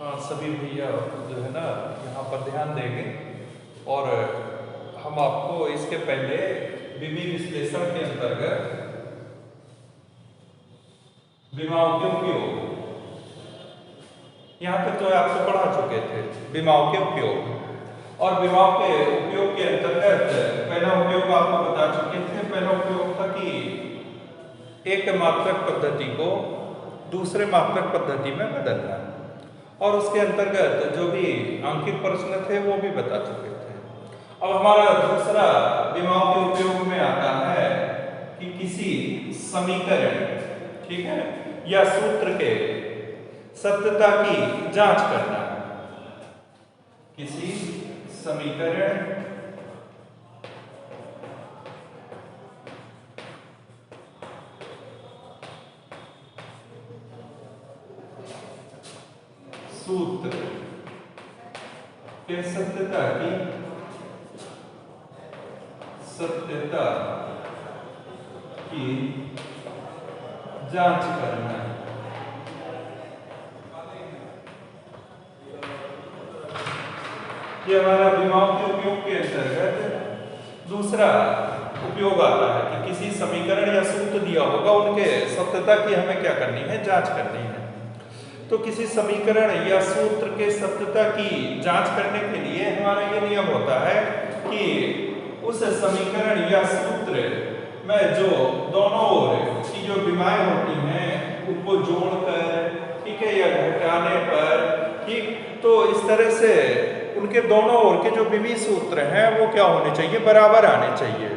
हाँ, सभी भैया जो है ना यहाँ पर ध्यान देंगे और हम आपको इसके पहले विधि विश्लेषण के अंतर्गत विमाओं के उपयोग यहाँ तक तो आपको पढ़ा चुके थे। विमाओं के उपयोग और विमाओं के उपयोग के अंतर्गत पहला उपयोग आपको बता चुके थे। पहला उपयोग था कि एक मात्रक पद्धति को दूसरे मात्रक पद्धति में बदलना और उसके अंतर्गत जो भी अंकित प्रश्न थे वो भी बता चुके थे। अब हमारा दूसरा विमाओं के उपयोग में आता है कि किसी समीकरण, ठीक है, या सूत्र के सत्यता की जांच करना। किसी समीकरण सूत्र के सत्यता की जांच करना। ये हमारा विमाओं के उपयोग के अंतर्गत दूसरा उपयोग आता है कि किसी समीकरण या सूत्र दिया होगा उनके सत्यता की हमें क्या करनी है, जांच करनी है। तो किसी समीकरण या सूत्र के सत्यता की जांच करने के लिए हमारा ये नियम होता है कि उस समीकरण या सूत्र में जो दोनों ओर की जो विमाएं होती हैं उनको जोड़कर, ठीक है, या घटाने पर, ठीक, तो इस तरह से उनके दोनों ओर के जो विमीय सूत्र हैं वो क्या होने चाहिए, बराबर आने चाहिए।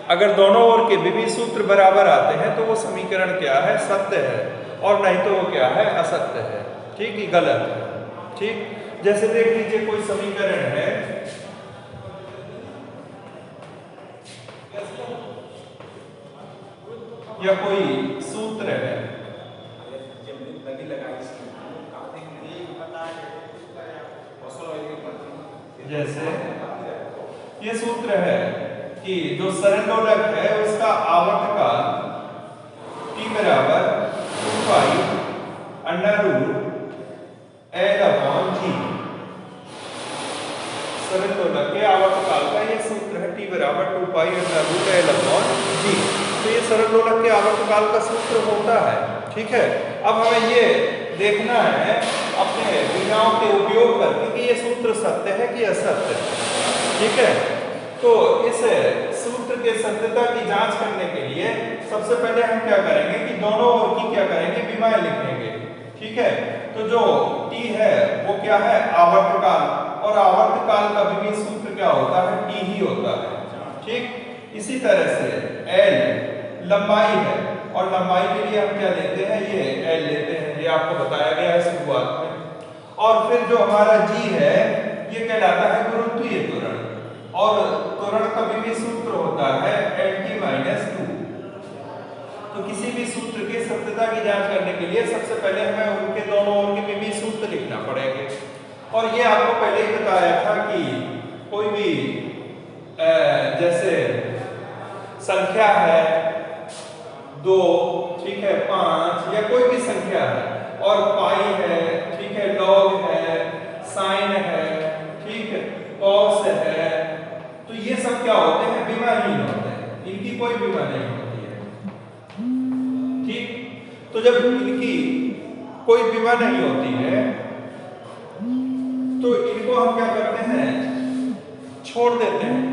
अगर दोनों ओर के विमीय सूत्र बराबर आते हैं तो वो समीकरण क्या है, सत्य है, और नहीं तो वो क्या है, असत्य है, ठीक, ही गलत है। ठीक, जैसे देख लीजिए कोई समीकरण है, या कोई सूत्र है, जैसे ये सूत्र है कि जो सरल दोलक है उसका आवर्तकाल t बराबर 2 under root L upon G। सरल दोलक के आवर्तकाल का ये सूत्र है t बराबर 2 under root L upon G। तो ये सरल दोलक के आवर्तकाल का सूत्र होता है, ठीक है। अब हमें ये देखना है अपने विमाओं के उपयोग करके कि ये सूत्र सत्य है कि असत्य है, ठीक है। तो इस सूत्र के सत्यता की जांच करने के लिए सबसे पहले हम क्या करेंगे कि दोनों ओर की क्या करेंगे, विमाएं लिखेंगे, ठीक है। तो जो t है वो क्या है, आवर्तकाल, और आवर्तकाल का विमीय सूत्र क्या होता है, t ही होता है, ठीक। इसी तरह से l लंबाई है और लंबाई के लिए हम क्या लेते हैं, ये l लेते हैं, ये आपको बताया गया है शुरुआत में। और फिर जो हमारा g है ये कहलाता है गुरुत्वीय त्वरण, और त्वरण का विमीय सूत्र होता है Lt-2। तो किसी भी सूत्र की सत्यता की जांच करने के लिए सबसे पहले हमें उनके दोनों ओर के विमीय सूत्र लिखना पड़ेंगे। और ये आपको पहले ही बताया था कि कोई भी जैसे संख्या है 2, ठीक है, 5 या कोई भी संख्या है, और पाई है, ठीक है, लॉग है, साइन है, ठीक है, कॉस है, तो ये सब क्या होते हैं, विमाहीन होते हैं, इनकी कोई विमा नहीं होती है, ठीक। तो जब इनकी कोई विमा नहीं होती है तो इनको हम क्या करते हैं, छोड़ देते हैं,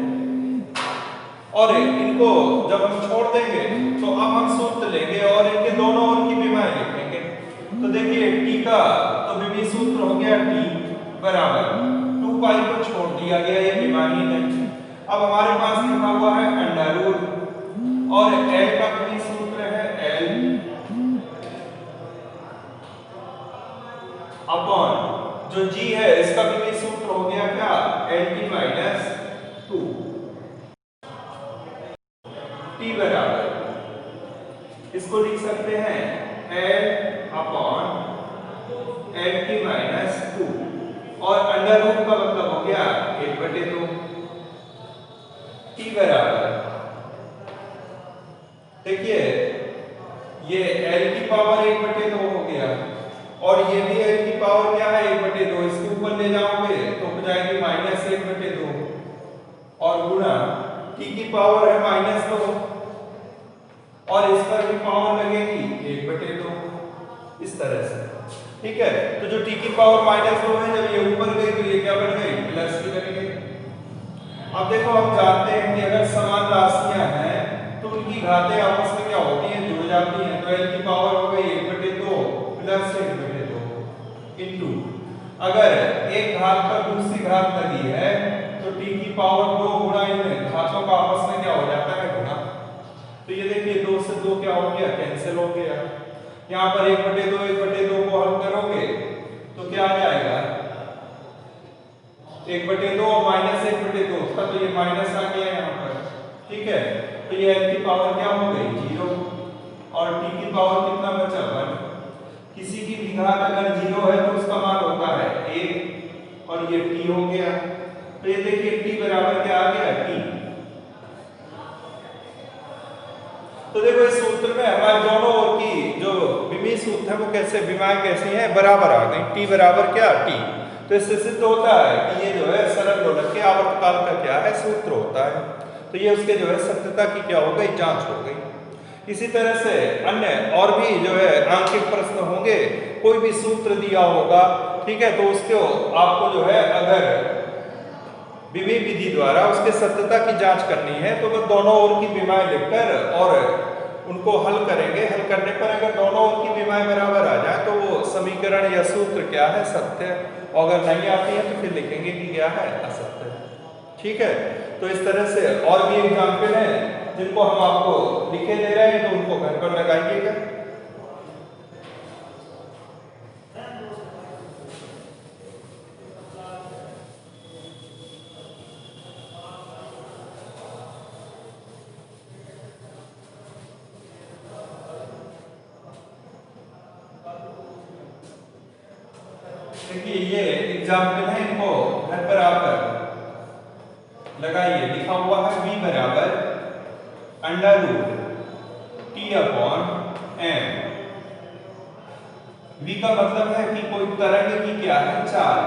और इनको जब हम छोड़ देंगे तो अब हम सूत्र लेंगे और इनके दोनों ओर की विमाएं लिखेंगे। तो देखिए t का तो विमीय सूत्र हो गया t बराबर 2 पाई को छोड़ दिया गया, ये विमाहीन है। अब हमारे पास लिखा हुआ है अंडर रूट, और l का विमीय सूत्र है l अपॉन जो g है इसका विमीय सूत्र हो गया क्या, Lt-2। t बराबर इसको लिख सकते हैं l अपॉन Lt-2, और अंडर रूट का मतलब हो गया 1/2। t बराबर देखिए ये l की पावर 1/2 हो गया, और ये भी एल की पावर क्या है 1/2, इसके ऊपर ले जाओगे तो हो जाएगी -1/2 और गुणा टी की पावर है -2 और इस पर भी पावर लगेगी 1/2 इस तरह से। ठीक है, तो जो टी की पावर -2 है जब ये ऊपर गई तो ये क्या बन गई प्लस की बन गई। अब देखो हम जानते हैं कि अगर समान राशियां हैं तो उनकी घातें आपस में क्या होती हैं जुड़ जाती हैं। तो एल की पावर हो गई 1/2 प्लस 1/2 इनटू अगर एक घात पर दूसरी घात लगी है तो टी की पावर 2 गुणा इन घातों का आपस में क्या हो जाता है गुणा। तो ये देखिए 2 से 2 क्या हो गया कैंसिल हो गया। यहाँ पर 1/2 को हल करोगे तो क्या आ जाएगा 1/2 और -1/2 था तो ये माइनस आ गया यहाँ पर। ठीक है, तो ये एल की पावर क्या हो गई 0 और टी की पावर कितना बचा 1। किसी की भी घात अगर 0 है तो उसका मान होता है 1 और ये टी हो गया। तो ये देखिए टी बराबर क्या आ गया टी। तो देखो इस सूत्र में हमारे दोनों ओर की जो विमीय सूत्र है वो कैसे विमाएं कैसी हैं बराबर आ गई। टी बराबर क्या टी। तो इससे सिद्ध होता है कि ये जो है सरल दोलक के आवर्तकाल का क्या है सूत्र होता है। तो ये उसके जो है सत्यता की क्या हो गई जांच हो गई। इसी तरह से अन्य और भी जो है आंशिक प्रश्न होंगे, कोई भी सूत्र दिया होगा ठीक है तो उसको आपको जो है अगर विमीय विधि द्वारा उसके सत्यता की जांच करनी है तो वो दोनों ओर की विमाएं लिखकर और उनको हल करेंगे। हल करने पर अगर दोनों ओर की विमाएं बराबर आ जाए तो वो समीकरण या सूत्र क्या है सत्य, और अगर नहीं आती है तो फिर लिखेंगे कि क्या है असत्य। ठीक है, तो इस तरह से और भी एग्जाम्पल है जिनको हम आपको लिखे दे रहे हैं तो उनको घर पर लगाइएगा। देखिए ये एग्जाम्पल है, इनको घर पर आकर लगाइए। लिखा हुआ है v बराबर √t/m। v का मतलब है कि कोई तरंग की क्या है चाल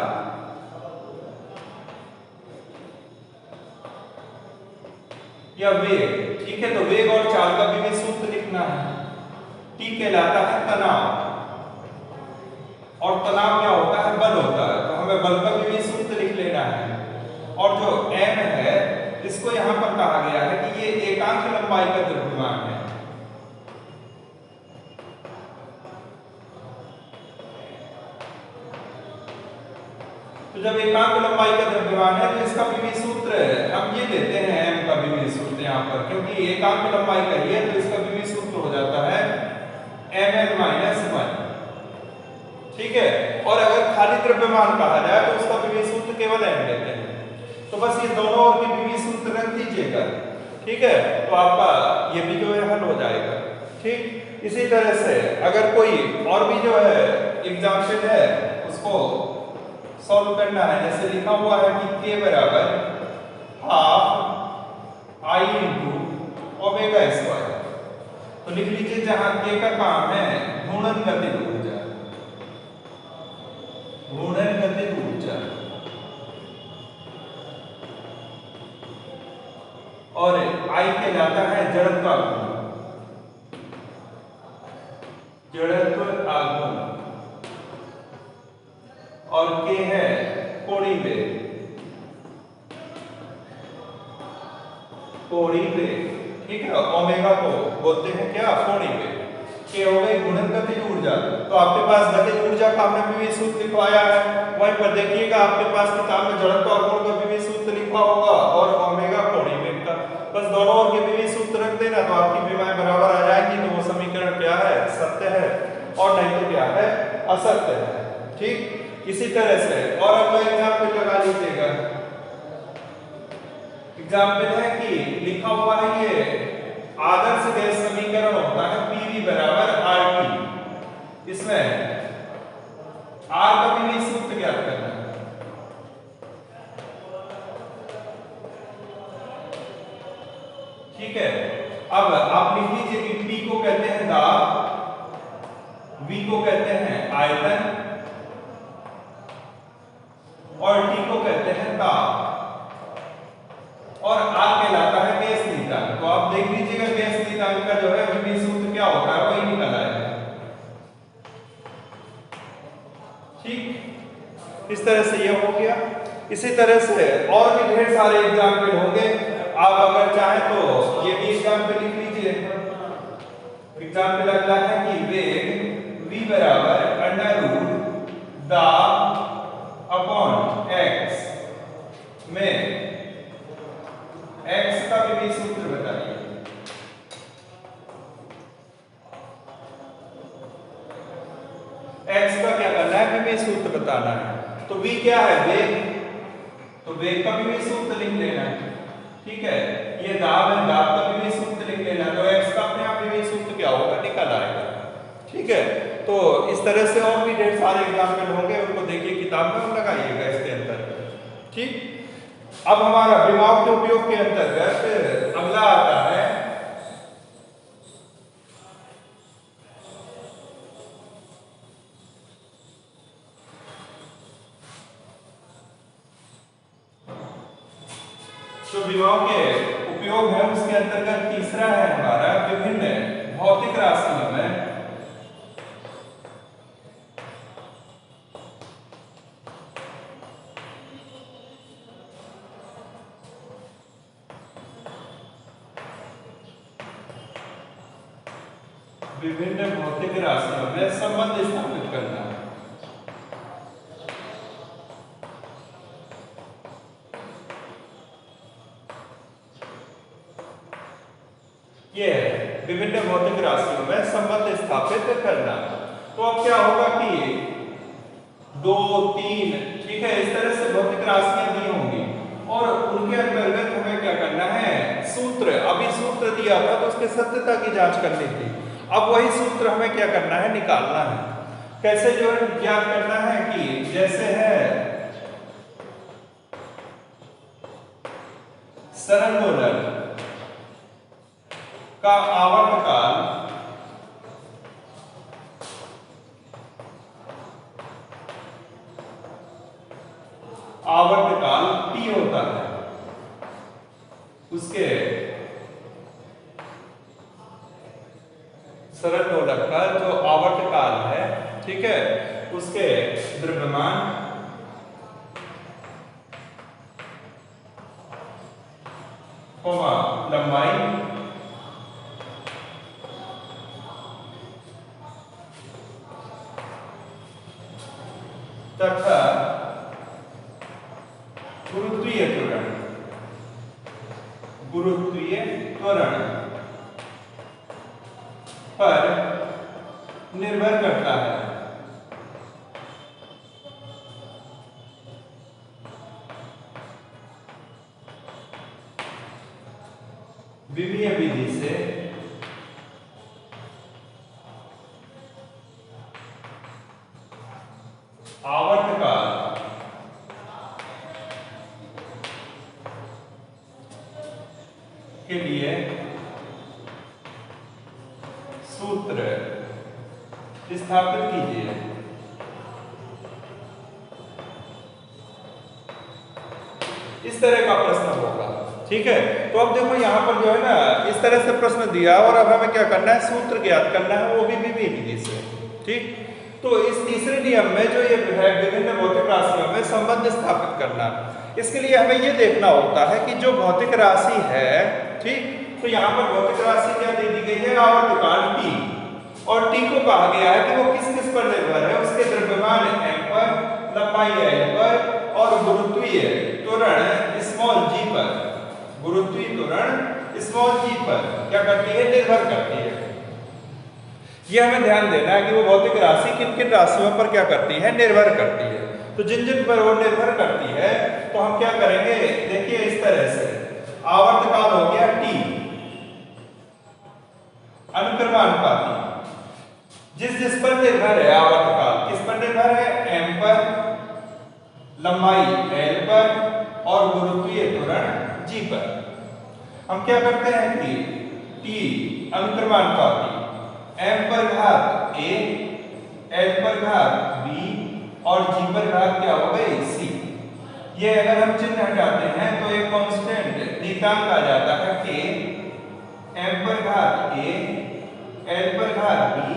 या वेग। ठीक है, तो वेग और चाल का भी सूत्र लिखना है। t कहलाता है तनाव और तनाव क्या होता है बल होता है, तो हमें बल का भी सूत्र लिख लेना है। और जो m है इसको यहां पर कहा गया है कि ये एकांक लंबाई का द्रव्यमान है। तो जब एकांक लंबाई का द्रव्यमान है तो इसका विमीय सूत्र हम ये लेते हैं m का विमीय सूत्र यहाँ पर, क्योंकि एकांक लंबाई का ही है तो इसका विमीय सूत्र हो जाता है mn-1। ठीक है, और अगर खाली द्रव्यमान कहा जाए तो उसका विमीय सूत्र केवल m लेते हैं। तो बस ये दोनों ओर के विमीय सूत्र रख दीजिएगा। ठीक है, तो आपका ये भी जो है हल हो जाएगा। ठीक, इसी तरह से अगर कोई और भी जो है एग्जाम्पल है उसको सॉल्व करना है, जैसे लिखा हुआ है कि k बराबर ½ I × ω²। तो लिख लीजिए जहां k का काम है घूर्णन गतिज ऊर्जा, घूर्णन गतिज ऊर्जा, और I कहलाता है जड़त्व आघूर्ण, जड़त्व आघूर्ण, और K है कोणीय वेग, कोणीय वेग। ठीक है, ओमेगा को बोलते हैं क्या कोणीय वेग। K हो गई गुणन गतिज ऊर्जा। तो आपके पास गतिज ऊर्जा का हमने विमीय सूत्र लिखवाया है, वहीं पर देखिएगा आपके पास किताब में जड़त्व आघूर्ण का विमीय सूत्र लिखा होगा और ओमेगा कोणीय वेग का। बस दोनों ओर के विमीय सूत्र रख देना तो आपकी विमाएं बराबर आ जाएंगी। तो वो समीकरण क्या है सत्य है और नहीं तो क्या है असत्य है। ठीक, इसी तरह से और अगला एग्जाम्पल लगा लीजिएगा। एग्जाम्पल है कि लिखा हुआ है ये आदर्श गैस समीकरण होता है PV बराबर RT। इसमें R का विमीय सूत्र ज्ञात करना है। ठीक है, अब आप लिख लीजिए कि P को कहते हैं दाब, V को कहते हैं आयतन और T को कहते हैं ताप और R कहलाता है गैस नीयतांक। तो आप देख लीजिएगा गैस नीयतांक का जो है विभेद सूत्र क्या होता है वही निकल आएगा। ठीक, इस तरह से यह हो गया। इसी तरह से और भी ढेर सारे एग्जाम्पल होंगे, आप अगर चाहें तो ये भी एग्जाम्पल लिख लीजिए। एग्जाम्पल अगला है कि वेग v बराबर अंडर रूट दाब अपॉन x में x का विभेद सूत्र बताइए। x का क्या करना है, विभेद सूत्र बताना है। तो v क्या है, वेग, तो वेग का विभेद सूत्र लिख लेना है। ठीक है, ये दाब है, दाब का विभेद सूत्र लिख लेना, तो x का अपने आप विभेद सूत्र क्या होगा, निकल आएगा। ठीक है, तो इस तरह से और भी ढेर सारे एग्जाम्पल होंगे, उनको देखिए किताब में और लगाइएगा इसके अंतर्गत। ठीक, अब हमारा दिमाग के उपयोग के अंतर्गत अगला आता है जो विभव के उपयोग है उसके अंतर्गत तीसरा है हमारा विभिन्न भौतिक राशियों में संबंध स्थापित करना है। ये है विभिन्न भौतिक राशियों में संबंध स्थापित करना। तो अब क्या होगा कि 2, 3, ठीक है, इस तरह से भौतिक राशियां दी होंगी और उनके अंतर्गत हमें क्या करना है, सूत्र, अभी सूत्र दिया था तो उसके सत्यता की जांच करनी थी। अब वही सूत्र हमें क्या करना है, निकालना है। कैसे जो है ज्ञात करना है कि जैसे है सरंदोलन का आवर्तकाल T होता है, उसके सरंदोलक का जो आवर्तकाल है, ठीक है, उसके द्रव्यमान लंबाई तथा गुरुत्वीय त्वरण पर निर्भर करता है। विमीय विधि से आवर्तकाल के लिए सूत्र स्थापित कीजिए। इस तरह का प्रश्न होगा। ठीक है, तो अब देखो यहाँ पर जो है ना, इस तरह से प्रश्न दिया और अब हमें क्या करना है, सूत्र ज्ञात करना है, वो भी विधि से। ठीक, तो इस तीसरे नियम में जो ये है विभिन्न भौतिक राशियों में संबंध स्थापित करना, इसके लिए हमें ये देखना होता है कि जो भौतिक राशि है, ठीक, तो यहाँ पर भौतिक राशि क्या दे दी गई है, आवर्तकाल T, और T को कहा गया है कि वो किस किस पर निर्भर है, उसके द्रव्यमान m पर, लंबाई l पर और गुरुत्वीय त्वरण स्मॉल g पर, गुरुत्वीय त्वरण स्मॉल g पर क्या करती है, निर्भर करती है। ये हमें ध्यान देना है कि वो भौतिक राशि किन किन राशियों पर क्या करती है, निर्भर करती है। तो जिन जिन पर वो निर्भर करती है तो हम क्या करेंगे, देखिए इस तरह से आवर्तकाल हो गया T, अनुक्रमानुपाती जिस जिस पर निर्भर है आवर्तकाल, किस पर निर्भर है, m पर, लंबाई l पर और गुरुत्वीय त्वरण g पर। हम क्या करते हैं कि T अनुक्रमानुपाती m पर घात a एल पर घात बी और जी पर घात क्या हो गई सी। ये अगर हम चिन्ह हटाते हैं तो एक कांस्टेंट नियतांक आ जाता है के एम पर घात ए एल पर घात बी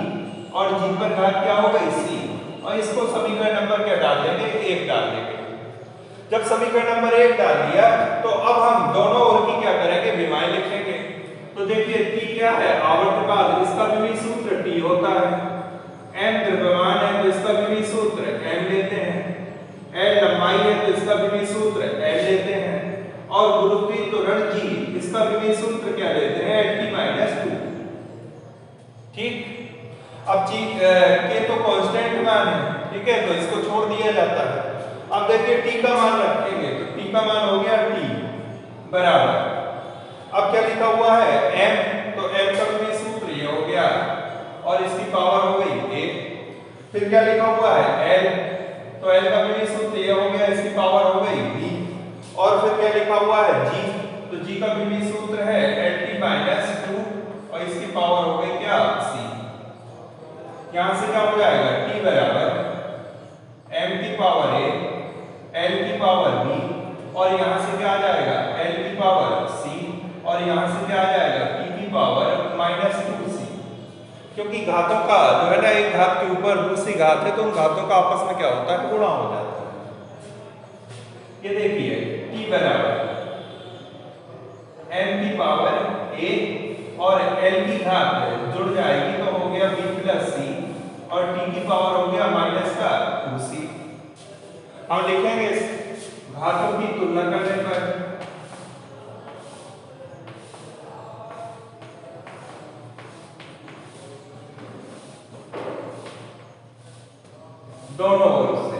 और जी पर घात क्या हो गई सी। और इसको समीकरण नंबर क्या डाल देंगे, एक डाल देंगे। जब समीकरण नंबर एक डाल दिया तो अब हम दोनों ओर की क्या करेंगे, विमाएं लिखेंगे। तो देखिए टी क्या है, आवर्तकाल, इसका विमीय सूत्र टी होता है। एम द्रव्यमान है तो इसका विमीय सूत्र एम लेते हैं। एल लंबाई है तो इसका विमीय सूत्र एल लेते हैं। और गुरुत्वीय त्वरण जी, इसका विमीय सूत्र क्या लेते हैं, lt-2। ठीक, अब जी के तो कांस्टेंट मान है, ठीक है, तो इसको छोड़ दिया जाता है। अब देखिए टी का मान रखेंगे तो टी का मान हो गया टी बराबर, अब क्या लिखा हुआ है m, तो m का विमीय सूत्र ये हो गया और इसकी पावर हो गई a। फिर क्या लिखा हुआ है l, तो l का विमीय सूत्र ये हो गया, इसकी पावर हो गई b। और फिर क्या लिखा हुआ है g, तो g का विमीय सूत्र है lt-2 और इसकी पावर हो गई क्या c। यहां से क्या हो जाएगा t बराबर m की पावर a l की पावर b और यहां से क्या आ जाएगा l की पावर c और यहां से क्या आ जाएगा p की पावर -2c। क्योंकि घातों का जो है ना, एक घात के ऊपर दूसरी घात है तो उन घातों का आपस में क्या होता है, गुणा हो जाता है। ये देखिए t बराबर m की पावर a और l की घात जुड़ जाएगी तो हो गया b+c और t की पावर हो गया -2c। हम लिखेंगे घातों की तुलना करने पर दोनों ओर से,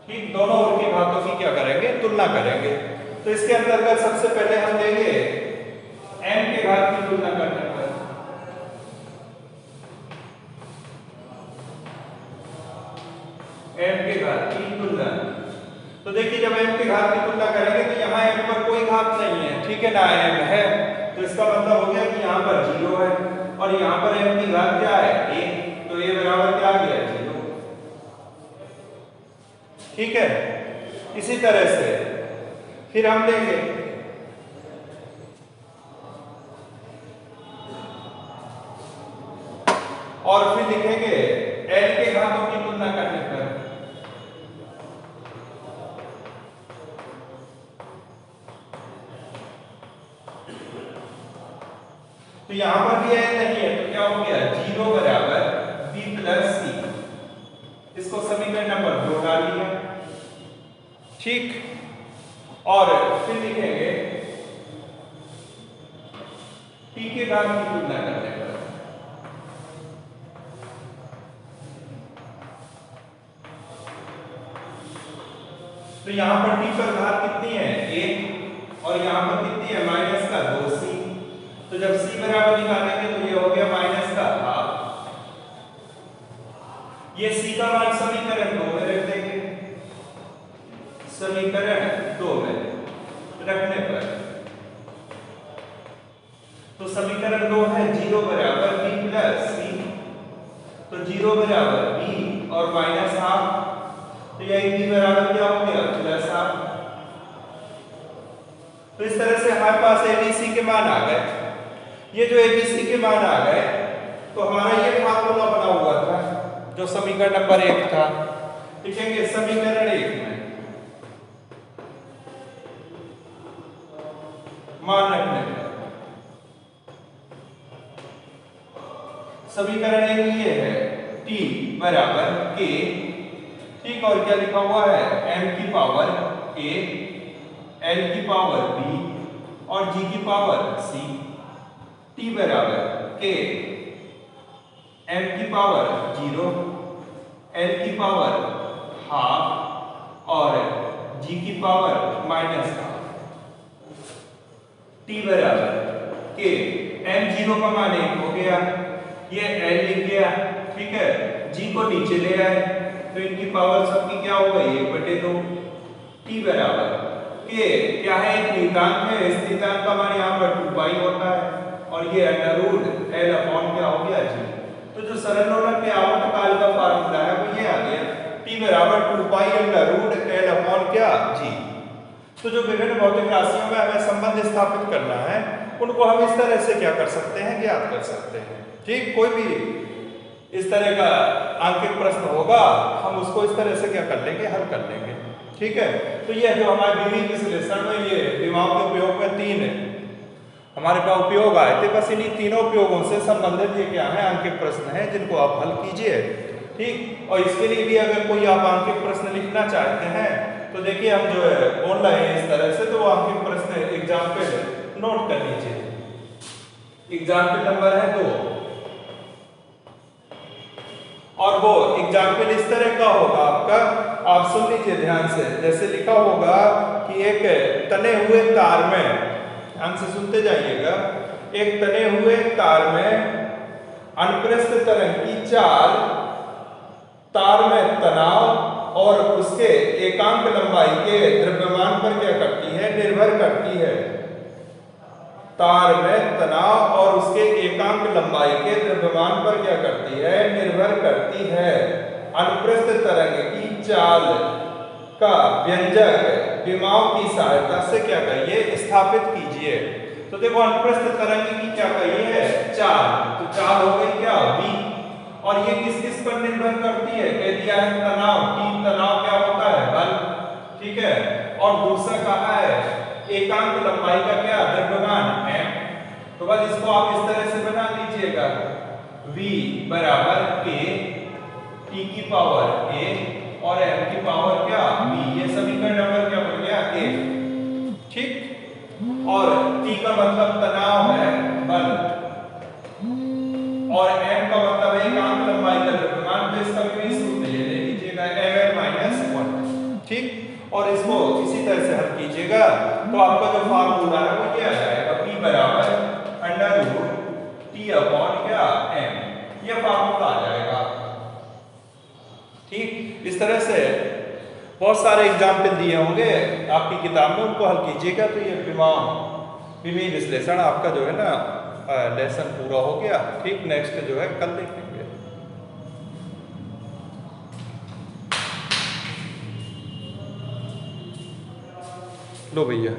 ठीक, दोनों ओर की घातों की क्या करेंगे, तुलना करेंगे। तो इसके अंतर्गत सबसे पहले हम लेंगे m के घात की तुलना करने पर। m के घात की तुलना, तो देखिए जब m के घात की तुलना करेंगे तो यहाँ m पर कोई घात नहीं है, ठीक है ना, m है, तो इसका मतलब हो गया कि यहाँ पर 0 है और यहाँ पर m की घात क्या है a, तो a बराबर क्या आ गया 0। ठीक है, इसी तरह से फिर हम लेंगे और फिर लिखेंगे l के घातों की तुलना करने पर। तो यहां पर भी n नहीं है तो क्या हो गया 0 बराबर b+c, इसको समीकरण नंबर 2 डाल दिया। ठीक, और फिर लिखेंगे t के घात की तुलना करने पर। तो यहां पर t पर घात कितनी है 1 और यहां पर कितनी है -2c, तो जब c बराबर निकालेंगे तो ये हो गया -12। ये c का मान समीकरण 2 में रख देंगे, समीकरण 2 में रखने पर तो समीकरण 2 है 0 बराबर b+c, तो 0 बराबर b और -12, तो यह b बराबर क्या हो गया +12। तो इस तरह से हमारे पास abc के मान आ गए। ये जो abc के मान आ गए तो हमारा ये फार्मूला बना हुआ था जो समीकरण नंबर 1 था, लिखेंगे समीकरण 1 में मान रखने पर समीकरण 1 ये है t बराबर k, ठीक, और क्या लिखा हुआ है m की पावर a l की पावर b और g की पावर c। t बराबर k m की पावर 0 l की पावर ½ और g की पावर -½ t बराबर k m0 का मान 1 हो गया, ये l लिख गया, ठीक है, g को नीचे ले आए तो इनकी पावर सबकी क्या हो गई 1/2। t बराबर k क्या है, एक नियतांक है, इस नियतांक का मान यहाँ पर 2 पाई होता है और और ये अंडर रूट एल अपॉन क्या हो गया जी। तो जो सरल लोलक के आवर्तकाल का फार्मूला है वो ये आ गया, t बराबर 2 pi under root L upon क्या जी। तो जो विभिन्न भौतिक राशियों में हमें संबंध स्थापित करना है उनको हम इस तरह से क्या कर सकते हैं, ज्ञात कर सकते हैं। ठीक, कोई भी इस तरह का आंकिक प्रश्न होगा हम उसको इस तरह से क्या कर लेंगे, हल कर लेंगे। ठीक है, तो ये जो हमारे विमीय विश्लेषण में ये विमाओं के उपयोग में 3 हमारे पास उपयोग आए थे, बस इन्हीं तीनों उपयोगों से संबंधित ये क्या है, आंकिक प्रश्न है जिनको आप हल कीजिए। ठीक, और इसके लिए भी अगर कोई आप आंकिक प्रश्न लिखना चाहते हैं तो देखिए हम जो है ऑनलाइन इस तरह से, तो आंकिक प्रश्न एग्जाम्पल नोट कर लीजिए। एग्जाम्पल नंबर है 2 और वो एग्जाम्पल इस तरह का होगा आपका, आप सुन लीजिए ध्यान से। जैसे लिखा होगा कि एक तने हुए तार में, ध्यान से सुनते जाइएगा, एक तने हुए तार में अनुप्रस्थ तरंग की चाल तार में तनाव और उसके एकांक लंबाई के द्रव्यमान पर क्या करती है, निर्भर करती है। तार में तनाव और उसके एकांक लंबाई के द्रव्यमान पर क्या करती है, निर्भर करती है। अनुप्रस्थ तरंग की चाल का व्यंजक विमाओं की सहायता से क्या करिए, स्थापित कीजिए। तो देखो अनुप्रस्थ तरंग की क्या कही है, चाल, तो चाल हो गई क्या, v, और ये किस किस पर निर्भर करती है, कह दिया है तनाव, T तनाव क्या होता है, बल। ठीक है, और दूसरा कहा है एकांक लंबाई का क्या, द्रव्यमान m। तो बस इसको आप इस तरह से बना लीजिएगा, v बराबर k t की पावर a और m की पावर क्या, b। ये समीकरण नंबर क्या बन गया, a। ठीक, और t का मतलब तनाव है, बल, और m का मतलब है एकांक लंबाई का द्रव्यमान। तो इसका भी सूत्र ये ले लीजिएगा, mn-1। ठीक, और इसको इसी तरह से हल कीजिएगा तो आपका जो फार्मूला है वो क्या आ जाएगा, p बराबर अंडर रूट t अपॉन क्या, m। ये फार्मूला आ जाएगा। ठीक, इस तरह से बहुत सारे एग्जाम्पल दिए होंगे आपकी किताब में, उनको हल कीजिएगा। तो ये विमीय विश्लेषण आपका जो है ना लेसन पूरा हो गया। ठीक, नेक्स्ट जो है कल देखेंगे। लो भैया।